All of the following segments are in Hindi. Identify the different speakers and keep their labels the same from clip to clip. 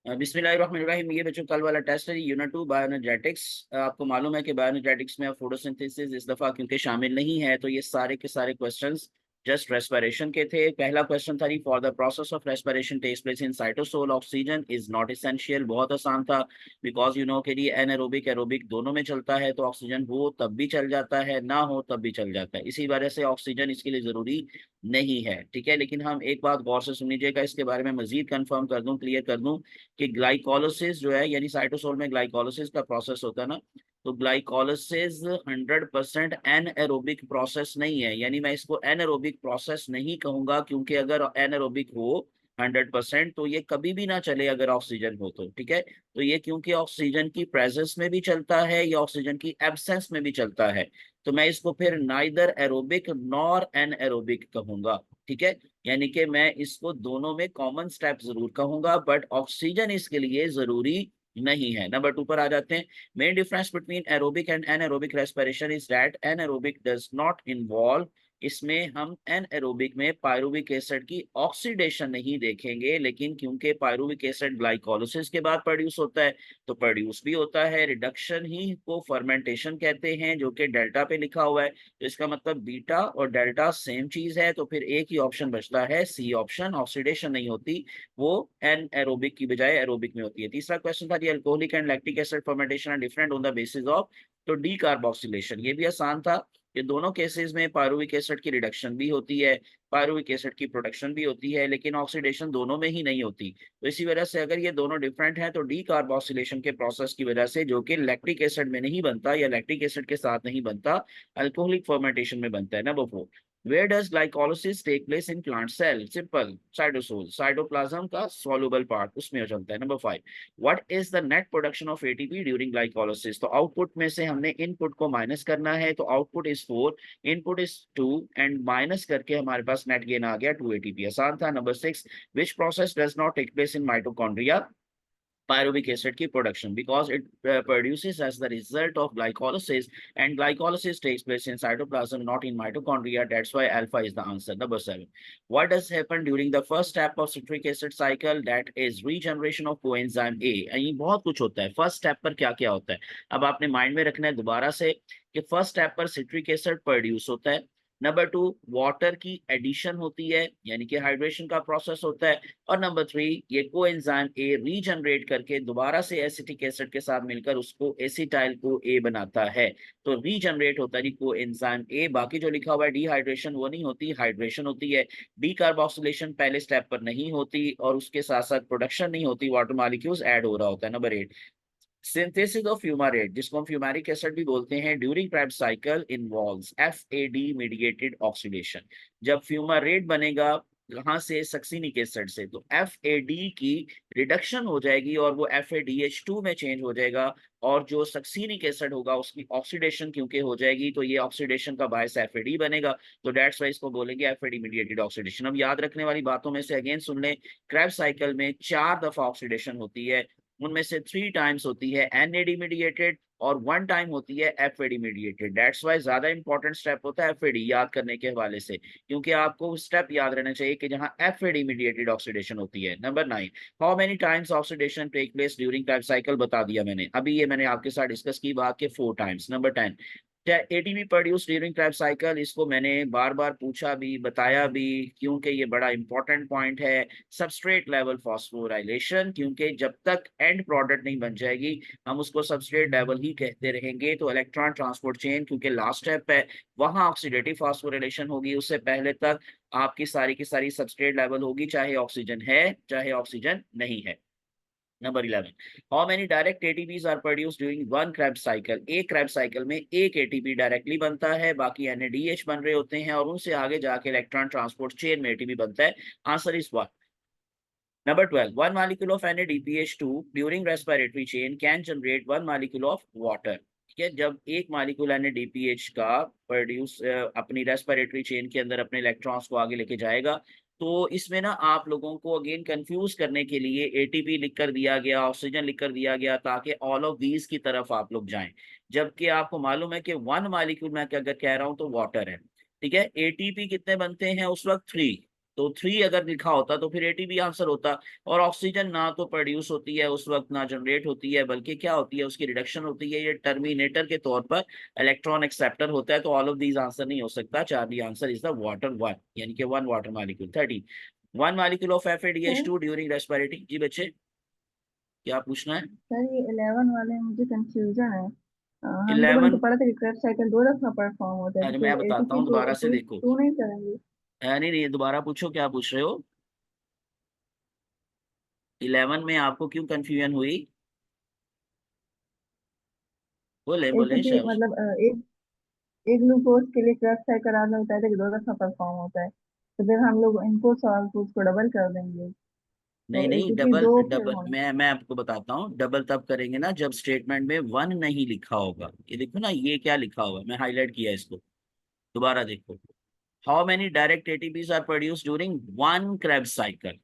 Speaker 1: बिस्मिल्लाहिर्रहमानिर्रहीम। ये बच्चों कल वाला टेस्ट है, यूनिट 2 बायोएनर्जेटिक्स। आपको मालूम है कि बायोएनर्जेटिक्स में फोटोसिंथेसिस इस दफा क्योंकि शामिल नहीं है, तो ये सारे के सारे क्वेश्चंस जस्ट रेस्पिरेशन के थे। पहला क्वेश्चन था, for the process of respiration takes place in cytosol oxygen is not essential. बहुत आसान था, बिकॉज यू नो के लिए एनएरोबिक एरोबिक दोनों में चलता है, तो ऑक्सीजन हो तब भी चल जाता है, ना हो तब भी चल जाता है। इसी वजह से ऑक्सीजन इसके लिए जरूरी नहीं है, ठीक है। लेकिन हम एक बात गौर से सुन लीजिएगा, इसके बारे में मजीद कंफर्म कर दूं, क्लियर कर दूं कि ग्लाइकोलिसिस जो है, यानी साइटोसोल में ग्लाइकोलिसिस का प्रोसेस होता है ना, तो ग्लाइकोलिसिस 100% एनएरोबिक प्रोसेस नहीं है। यानी मैं इसको एनएरोबिक प्रोसेस नहीं कहूंगा, क्योंकि अगर एनएरोबिक हो 100% तो ये कभी भी ना चले अगर ऑक्सीजन हो तो, ठीक है। तो ये क्योंकि ऑक्सीजन की प्रेजेंस में भी चलता है या ऑक्सीजन की एब्सेंस में भी चलता है, तो मैं इसको फिर नाइदर एरोबिक नॉर एनएरोबिक कहूंगा, ठीक है। यानी कि मैं इसको दोनों में कॉमन स्टेप जरूर कहूंगा, बट ऑक्सीजन इसके लिए जरूरी नहीं है। नंबर 2 पर आ जाते हैं। Main difference between aerobic and anaerobic respiration is that anaerobic does not involve, इसमें हम एनएरोबिक में पायरुविक एसिड की ऑक्सीडेशन नहीं देखेंगे, लेकिन क्योंकि पायरुविक एसिड ग्लाइकोलिसिस के बाद प्रोड्यूस होता है, तो प्रोड्यूस भी होता है। रिडक्शन ही को फर्मेंटेशन कहते हैं, जो कि डेल्टा पे लिखा हुआ है, तो इसका मतलब बीटा और डेल्टा सेम चीज है। तो फिर एक ही ऑप्शन बचता है, सी ऑप्शन, ऑक्सीडेशन नहीं होती, वो एन एरोबिक की बजाय एरोबिक में होती है। तीसरा क्वेश्चन था, alcoholic and lactic acid fermentation are different on the basis of, तो डी कार्बोक्सिलेशन। ये भी आसान था, ये दोनों केसेस में पायरुविक एसिड की रिडक्शन भी होती है, पायरुविक एसिड की प्रोडक्शन भी होती है, लेकिन ऑक्सीडेशन दोनों में ही नहीं होती। तो इसी वजह से अगर ये दोनों डिफरेंट हैं, तो डी कार्बोक्सिलेशन के प्रोसेस की वजह से, जो कि लैक्टिक एसिड में नहीं बनता या लैक्टिक एसिड के साथ नहीं बनता, अल्कोहलिक फर्मेंटेशन में बनता है। Number 4, where does glycolysis take place in plant cell? Simple, cytosol, cytoplasm का सॉल्युबल पार्ट उसमें हो चलता है। Number 5, what is the net production of ATP during glycolysis? तो आउटपुट में से हमने इनपुट को माइनस करना है, तो output is 4, input is 2, and minus करके हमारे पास नेट गेन आ गया 2 एटीपी। आसान था। Number 6, which process does not take place in mitochondria? pyruvic acid की production, because it produces as the result of glycolysis, and glycolysis takes place in cytoplasm, not in mitochondria. That's why alpha is the answer. Number 7, what does happen during the first step of citric acid cycle? That is regeneration of coenzyme A। ये बहुत कुछ होता है, फर्स्ट स्टेप पर क्या क्या होता है अब आपने माइंड में रखना है दोबारा से, कि फर्स्ट स्टेप पर सिट्रिक एसिड प्रोड्यूस होता है। नंबर 2, वाटर की एडिशन होती है, यानी कि हाइड्रेशन का प्रोसेस होता है। और नंबर 3, ये कोएंजाइम ए रीजनरेट करके दोबारा से एसिटिक एसिड के साथ मिलकर उसको एसिटाइल को ए बनाता है। तो रीजनरेट होता है जी कोएंजाइम ए। बाकी जो लिखा हुआ है डिहाइड्रेशन, वो नहीं होती, हाइड्रेशन होती है। डीकार्बोक्सिलेशन पहले स्टेप पर नहीं होती, और उसके साथ साथ प्रोडक्शन नहीं होती, वाटर मॉलिक्यूल्स ऐड हो रहा होता है। नंबर 8, सिंथेसिस ऑफ फ्यूमारेट, जिसको हम फ्यूमेरिक एसिड भी बोलते हैं, during Krebs cycle involves FAD mediated oxidation. जब फ्यूमारेट बनेगा कहाँ से? सक्सिनिक एसिड से, तो एफएडी की रिडक्शन हो जाएगी और वो एफएडीएच2 में चेंज हो जाएगा, और जो सक्सिनिक एसिड होगा उसकी ऑक्सीडेशन क्योंकि हो जाएगी, तो ये ऑक्सीडेशन का बायस एफएडी बनेगा। तो डेट्स वाई इसको बोलेंगे एफएडी मीडिएटेड ऑक्सीडेशन। अब याद रखने वाली बातों में से अगेन सुन लें, क्रेब्स साइकिल में 4 दफा ऑक्सीडेशन होती है, उनमें से 3 टाइम्स होती है एनएडी मीडिएटेड और 1 टाइम होती है एफएडी मीडिएटेड। दैट्स वाई ज्यादा इंपॉर्टेंट स्टेप होता है एफएडी याद करने के हवाले से, क्योंकि आपको स्टेप याद रहना चाहिए कि जहां एफएडी मीडिएटेड ऑक्सीडेशन होती है। Number 9, how many times oxidation take place during type cycle? बता दिया मैंने अभी, ये मैंने आपके साथ डिस्कस की बात के 4 times. Number 10, ATP produce during trap cycle, इसको मैंने बार बार पूछा भी, बताया भी, क्योंकि ये बड़ा इंपॉर्टेंट पॉइंट है। सबस्ट्रेट लेवल फॉस्फोराइलेशन, क्योंकि जब तक एंड प्रोडक्ट नहीं बन जाएगी हम उसको सबस्ट्रेट लेवल ही कहते रहेंगे। तो इलेक्ट्रॉन ट्रांसपोर्ट चेन क्योंकि लास्ट स्टेप है, वहां ऑक्सीडेटिव फॉस्फोराइलेशन होगी, उससे पहले तक आपकी सारी की सारी सबस्ट्रेट लेवल होगी, चाहे ऑक्सीजन है चाहे ऑक्सीजन नहीं है। Number 11, how many direct ATPs are produce during one Kreb cycle? एक क्रेब साइकिल में एक एटीपी डायरेक्टली बनता है, बाकी एनएडीएच बन रहे होते हैं, और उनसे आगे जाके इलेक्ट्रॉन ट्रांसपोर्ट चेन में एटीपी बनता है। Answer is 1। Number 12, one molecule of NADPH2 during respiratory chain can generate one molecule of water. ठीक है, जब एक मॉलिक्यूल NADPH का प्रोड्यूस अपनी रेस्पिरेटरी चेन के अंदर अपने इलेक्ट्रॉन्स को आगे लेके जाएगा, तो इसमें ना आप लोगों को अगेन कंफ्यूज करने के लिए एटीपी लिख कर दिया गया, ऑक्सीजन लिख कर दिया गया, ताकि ऑल ऑफ दीज की तरफ आप लोग जाएं, जबकि आपको मालूम है कि वन मॉलिक्यूल मैं अगर कह रहा हूं तो वाटर है। ठीक है, एटीपी कितने बनते हैं उस वक्त? 3। तो 3 अगर लिखा होता तो फिर एटीपी आंसर होता। और ऑक्सीजन ना तो प्रोड्यूस होती है उस वक्त, ना जनरेट होती है, बल्कि क्या होती है, उसकी रिडक्शन होती है। ये टर्मिनेटर के तौर पर इलेक्ट्रॉन एक्सेप्टर होता है। तो ऑल ऑफ दीज आंसर नहीं हो सकता। Charlie answer is the water one, यानी कि one water molecule. 30 one molecule of FADH2 during respiratory. जी बच्चे क्या पूछना है?
Speaker 2: सर ये 11 वाले में मुझे कंफ्यूजन है। हम लोगों ने तो
Speaker 1: 11।
Speaker 2: पढ़ा था कि क्रेब्स साइकिल दो दफा परफॉर्म होता है, तो
Speaker 1: अरे मैं
Speaker 2: फिर
Speaker 1: बताता
Speaker 2: एटीपी
Speaker 1: हूँ,
Speaker 2: को
Speaker 1: दोबारा से
Speaker 2: टू
Speaker 1: देखो।
Speaker 2: टू नहीं करेंगे?
Speaker 1: नहीं नहीं, दोबारा पूछो क्या पूछ रहे हो। 11 में आपको क्यों कंफ्यूजन हुई? बोले बोले
Speaker 2: एटीपी
Speaker 1: शाबाश।
Speaker 2: मतलब एक एक ग्लूकोज के लिए क्रेब्स साइकिल आपने बताया था कि दो दफा परफॉर्म होता है, तो फिर हम लोग इनको सॉल्व को उसको डबल कर देंगे, तो
Speaker 1: नहीं नहीं,
Speaker 2: एटीपी
Speaker 1: डबल
Speaker 2: दो फिर
Speaker 1: डबल
Speaker 2: होना।
Speaker 1: मैं आपको बताता हूँ। डबल तब करेंगे ना जब स्टेटमेंट में वन नहीं लिखा होगा। ये देखो ना, ये क्या लिखा हुआ है, मैं हाईलाइट किया इसको। दोबारा देखो। How many direct ATPs are produce during one Krebs cycle.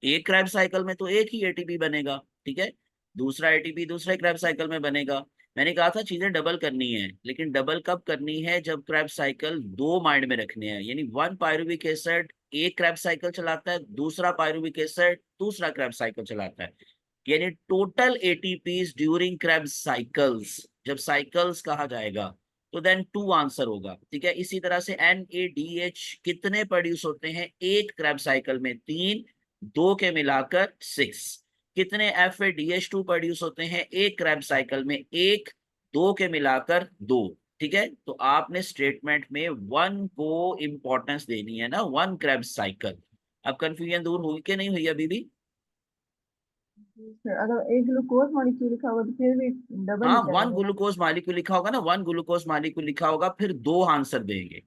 Speaker 1: एक क्रैब साइकिल में तो एक ही एटीपी बनेगा, ठीक है। दूसरा एटीपी दूसरे क्रैब साइकिल में बनेगा। मैंने कहा था चीजें डबल करनी है, लेकिन डबल कब करनी है, जब क्रैब साइकिल दो माइंड में रखने हैं। यानी वन पायरुविक एसिड एक क्रैब साइकिल चलाता है, दूसरा पायरुविक एसिड दूसरा क्रैब साइकिल चलाता है। यानी total ATPs during crab cycles, जब साइकिल्स कहा जाएगा तो देन टू आंसर होगा, ठीक है। इसी तरह से NADH कितने प्रोड्यूस होते हैं एक क्रैब साइकिल में? 3, दो के मिलाकर 6। कितने FADH2 प्रोड्यूस होते हैं एक क्रैब साइकिल में? 1, दो के मिलाकर 2, ठीक है। तो आपने स्टेटमेंट में वन को इंपॉर्टेंस देनी है ना, वन क्रैब साइकिल। अब कंफ्यूजन दूर हुई कि नहीं हुई अभी भी?
Speaker 2: फिर अगर एक ग्लूकोज मॉलिक्यूल लिखा होगा तो फिर भी डबल
Speaker 1: हाँ,
Speaker 2: ही
Speaker 1: वन
Speaker 2: करेंगे ना?
Speaker 1: ग्लूकोज मालिक्यूल लिखा होगा ना, वन ग्लूकोज मालिक्यूल लिखा होगा, फिर दो आंसर देंगे,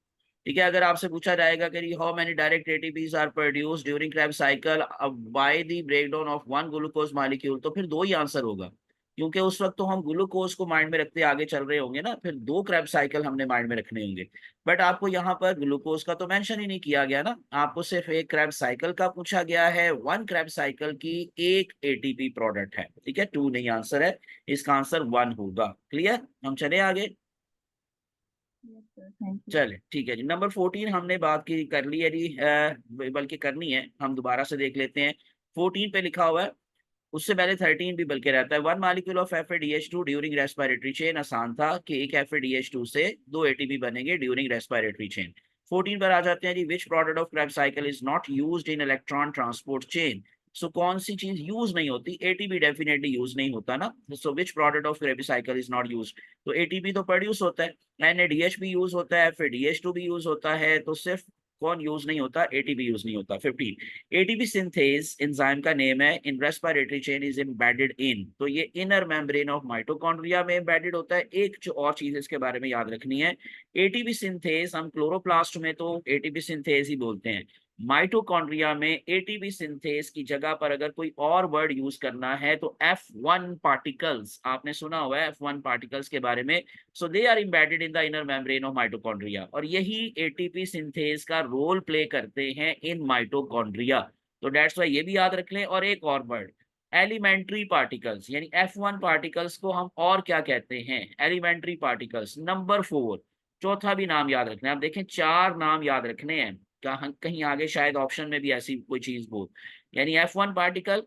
Speaker 1: ठीक है। अगर आपसे पूछा जाएगा कि how many direct ATPs are produced during Krebs cycle by the breakdown of one glucose molecule, तो फिर दो ही आंसर होगा। क्योंकि उस वक्त तो हम ग्लूकोज को माइंड में रखते आगे चल रहे होंगे ना, फिर दो क्रेब साइकिल हमने माइंड में रखने होंगे। बट आपको यहाँ पर ग्लूकोज का तो मेंशन ही नहीं किया गया ना, आपको सिर्फ एक क्रेब साइकिल का पूछा गया है। वन क्रेब साइकिल की एक एटीपी प्रोडक्ट है, ठीक है। टू नहीं आंसर है, इसका आंसर वन होगा। क्लियर? हम चले आगे।
Speaker 2: Yes sir, thank you.
Speaker 1: चले ठीक है जी। नंबर 14 हमने बात की कर ली है जी, बल्कि करनी है, हम दोबारा से देख लेते हैं। 14 पे लिखा हुआ है, उससे पहले 13 भी बल्कि रहता है। One molecule of FADH2 during respiratory chain. आसान था कि एक FADH2 से दो एटीपी बनेंगे ड्यूरिंग रेस्पिरेटरी चेन। 14 पर आ जाते हैं जी। Which product of Kreb cycle is not used in electron transport chain. So कौन सी चीज यूज नहीं होती? एटीपी डेफिनेटली यूज नहीं होता ना। So which product of Kreb cycle is not use? तो एटीपी तो प्रोड्यूस होता है, NADH भी यूज होता है, FADH2 भी यूज होता है, तो सिर्फ कौन यूज नहीं होता? एटीपी यूज नहीं होता। 15 एटीपी सिंथेज एंजाइम का नेम है in respiratory chain is embedded in. तो ये इनर मेम्ब्रेन ऑफ माइटोकॉन्ड्रिया में एम्बेडेड होता है। एक जो और चीज इसके बारे में याद रखनी है, एटीपी सिंथेज हम क्लोरोप्लास्ट में तो एटीपी सिंथेज ही बोलते हैं। माइटोकॉन्ड्रिया में एटीपी सिंथेज की जगह पर अगर कोई और वर्ड यूज करना है तो F1 पार्टिकल्स, आपने सुना हुआ है F1 पार्टिकल्स के बारे में। So they are embedded in the inner membrane of mitochondria, और यही एटीपी सिंथेज का रोल प्ले करते हैं इन माइटोकॉन्ड्रिया। तो डेट्स वाई ये भी याद रख लें। और एक और वर्ड, एलिमेंट्री पार्टिकल्स, यानी F1 पार्टिकल्स को हम और क्या कहते हैं? Elementary particles. नंबर 4, चौथा भी नाम याद रखना है। आप देखें, चार नाम याद रखने हैं, कहीं आगे शायद ऑप्शन में भी ऐसी कोई चीज हो। यानी F1 particle,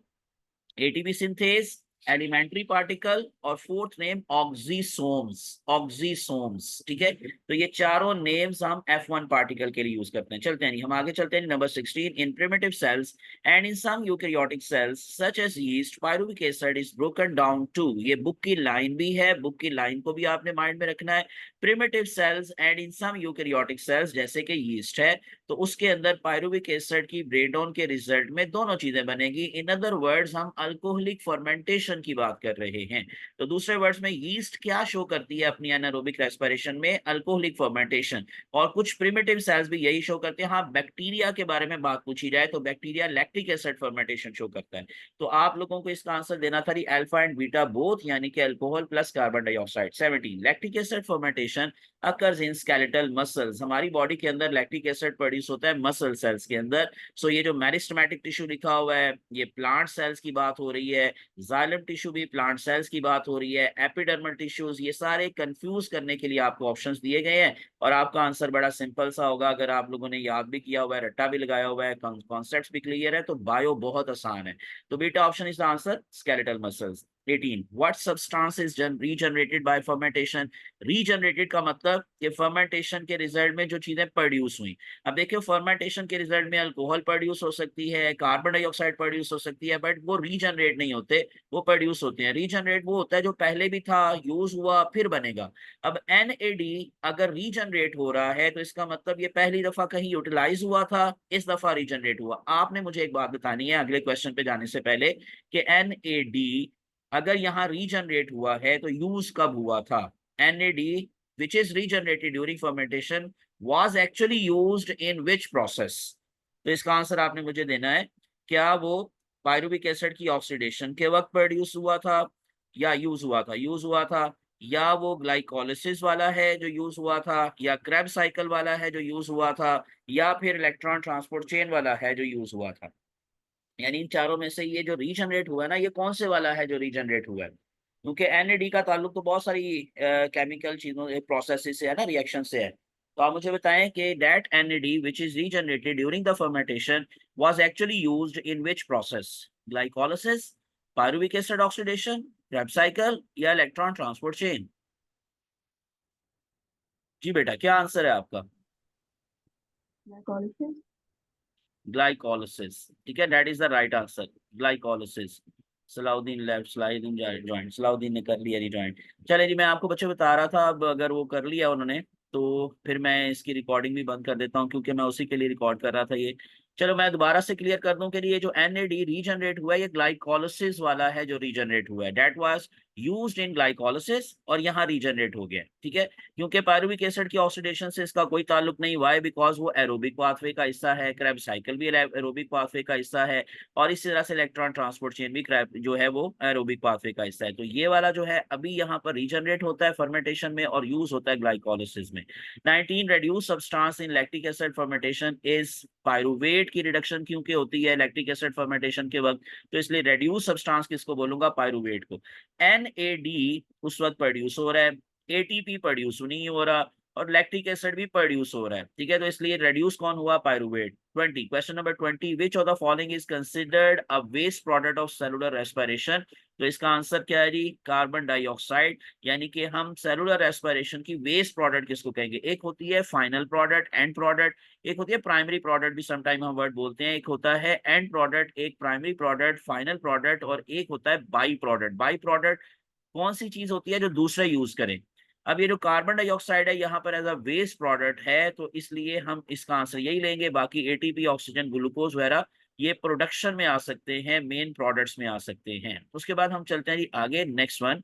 Speaker 1: ATP synthase, elementary particle, और फोर्थ नेम ऑक्सीसोम्स। ऑक्सीसोम्स, ठीक है। तो ये चारों नेम्स हम F1 पार्टिकल के लिए यूज करते हैं। चलते हैं नहीं, हम आगे चलते हैं। Number 16 in primitive cells and in some eukaryotic cells such as yeast pyruvic acid is broken down to. ये बुक की लाइन भी है, बुक की लाइन को भी आपने माइंड में रखना है। Primitive cells and in some eukaryotic cells, जैसे कि यीस्ट है तो उसके अंदर पायरुविक एसिड की ब्रेकडाउन के रिजल्ट में दोनों चीजें बनेगी। इन अदर वर्ड्स हम अल्कोहलिक फर्मेंटेशन की बात कर रहे हैं। तो दूसरे वर्ड्स में यीस्ट क्या शो करती है अपनी एनारोबिक रेस्पिरेशन में? Alcoholic fermentation. और कुछ प्रिमिटिव सेल्स भी यही शो करते हैं। हाँ, बैक्टीरिया के बारे में बात पूछी जाए तो bacteria lactic acid fermentation show करता है। तो आप लोगों को इसका आंसर देना था अल्फा एंड बीटा बोथ, यानी कि alcohol plus carbon dioxide. 17 lactic acid fermentation fermentation occurs in skeletal muscles. हमारी बॉडी के अंदर लैक्टिक एसिड प्रोड्यूस होता है मसल सेल्स के अंदर। सो ये जो मेरिस्टेमेटिक टिश्यू लिखा हुआ है ये प्लांट सेल्स की बात हो रही है, जाइलम टिश्यू भी प्लांट सेल्स की बात हो रही है, एपिडर्मल टिश्यूज, ये सारे कंफ्यूज करने के लिए आपको ऑप्शंस दिए गए हैं। और आपका आंसर बड़ा सिंपल सा होगा, अगर आप लोगों ने याद भी किया हुआ है, रट्टा भी लगाया हुआ है, कॉन्सेप्ट्स भी क्लियर है, तो बायो बहुत आसान है। तो बेटा option is the answer skeletal muscles. 18 what substance is regenerated bye fermentation. Regenerated का मतलब कि फर्मेंटेशन के रिजल्ट में जो चीजें प्रोड्यूस हुई। अब देखिए फर्मेंटेशन के रिजल्ट में अल्कोहल प्रोड्यूस हो सकती है, कार्बन डाइऑक्साइड प्रोड्यूस हो सकती है, बट वो रीजनरेट नहीं होते, वो प्रोड्यूस होते हैं। रीजनरेट वो होता है जो पहले भी था, यूज हुआ, फिर बनेगा। अब NAD अगर रीजनरेट हो रहा है तो इसका मतलब ये पहली दफा कहीं यूटिलाइज हुआ था, इस दफा रीजनरेट हुआ। आपने मुझे एक बात बतानी है अगले क्वेश्चन पे जाने से पहले कि NAD अगर यहाँ रीजनरेट हुआ है तो यूज कब हुआ था। NAD which is regenerated during fermentation was actually used in which process। तो इसका आंसर आपने मुझे देना है, क्या वो पायरुविक एसिड की ऑक्सीडेशन के वक्त प्रोड्यूस हुआ था या यूज हुआ था, यूज हुआ था, या वो ग्लाइकोलिसिस वाला है जो यूज हुआ था, या क्रेब साइकिल वाला है जो यूज हुआ था, या फिर इलेक्ट्रॉन ट्रांसपोर्ट चेन वाला है जो यूज हुआ था। यानी इन चारों में से ये जो रीजनरेट हुआ है ना, ये कौन से वाला है जो रीजनरेट हुआ है। क्योंकि NAD का ताल्लुक तो बहुत सारी केमिकल चीजों प्रोसेस से है ना, रिएक्शन से है। तो आप मुझे बताएं कि that NAD which is regenerated during the fermentation was actually used in which process। Glycolysis, pyruvic acid oxidation, Krebs cycle, या इलेक्ट्रॉन ट्रांसपोर्ट चेन। जी बेटा क्या आंसर है आपका।
Speaker 2: ग्लाइकोलिसिस।
Speaker 1: ग्लाइकोलिसिस, ठीक है, that is the right answer, glycolysis. Salauddin left, Salauddin joined, Salauddin ने कर लिया रिज्वाइंट। चले जी, मैं आपको बच्चे बता रहा था, अब अगर वो कर लिया उन्होंने तो फिर मैं इसकी रिकॉर्डिंग भी बंद कर देता हूँ, क्योंकि मैं उसी के लिए रिकॉर्ड कर रहा था ये। चलो मैं दोबारा से क्लियर कर दूं कि ये जो NAD रीजनरेट हुआ है ये ग्लाइकोलिसिस वाला है जो रीजनरेट हुआ है, that was used in glycolysis, और यहाँ रीजनरेट हो गया, ठीक है। क्योंकि पायरुविक एसिड की ऑक्सीडेशन से इसका कोई ताल्लुक नहीं, वाई बिकॉज वो एरोबिक पाथवे का हिस्सा है, क्रेब साइकिल भी एरोबिक पाथवे का हिस्सा है, और इसी तरह से इलेक्ट्रॉन ट्रांसपोर्ट चेन भी क्रेब जो है वो एरोबिक पाथवे का हिस्सा है। तो ये वाला जो है अभी यहाँ पर रीजनरेट होता है फर्मेंटेशन में और यूज होता है ग्लाइकोलिसिस में। 19 reduce substance in lactic acid fermentation is pyruvate की रिडक्शन क्योंकि होती है लैक्टिक एसिड फर्मेंटेशन के वक्त, तो इसलिए रेड्यूस सब्सटेंस किसको बोलूंगा, पायरुवेट को। NAD उस वक्त प्रोड्यूस हो रहा है, ATP प्रोड्यूस नहीं हो रहा, और लैक्टिक एसिड भी प्रोड्यूस हो रहा है, ठीक है। तो इसलिए रेड्यूस कौन हुआ, pyruvate. 20 question number 20 which of the following is considered a waste product of cellular respiration. तो इसका आंसर क्या है जी, कार्बन डाइऑक्साइड। यानी कि हम सेलुलर रेस्पिरेशन की वेस्ट प्रोडक्ट किसको कहेंगे, एक होती है फाइनल प्रोडक्ट, एंड प्रोडक्ट, एक होती है प्राइमरी प्रोडक्ट भी समटाइम हम वर्ड बोलते हैं, एक होता है एंड प्रोडक्ट, एक प्राइमरी प्रोडक्ट, फाइनल प्रोडक्ट, और एक होता है बाई प्रोडक्ट। बाई प्रोडक्ट कौन सी चीज होती है जो दूसरे यूज करें। अब ये जो कार्बन डाइऑक्साइड है यहाँ पर एज अ वेस्ट प्रोडक्ट है, तो इसलिए हम इसका आंसर यही लेंगे। बाकी ATP, ऑक्सीजन, ग्लूकोज वगैरह ये प्रोडक्शन में आ सकते हैं, मेन प्रोडक्ट्स में आ सकते हैं। उसके बाद हम चलते हैं जी आगे, नेक्स्ट वन।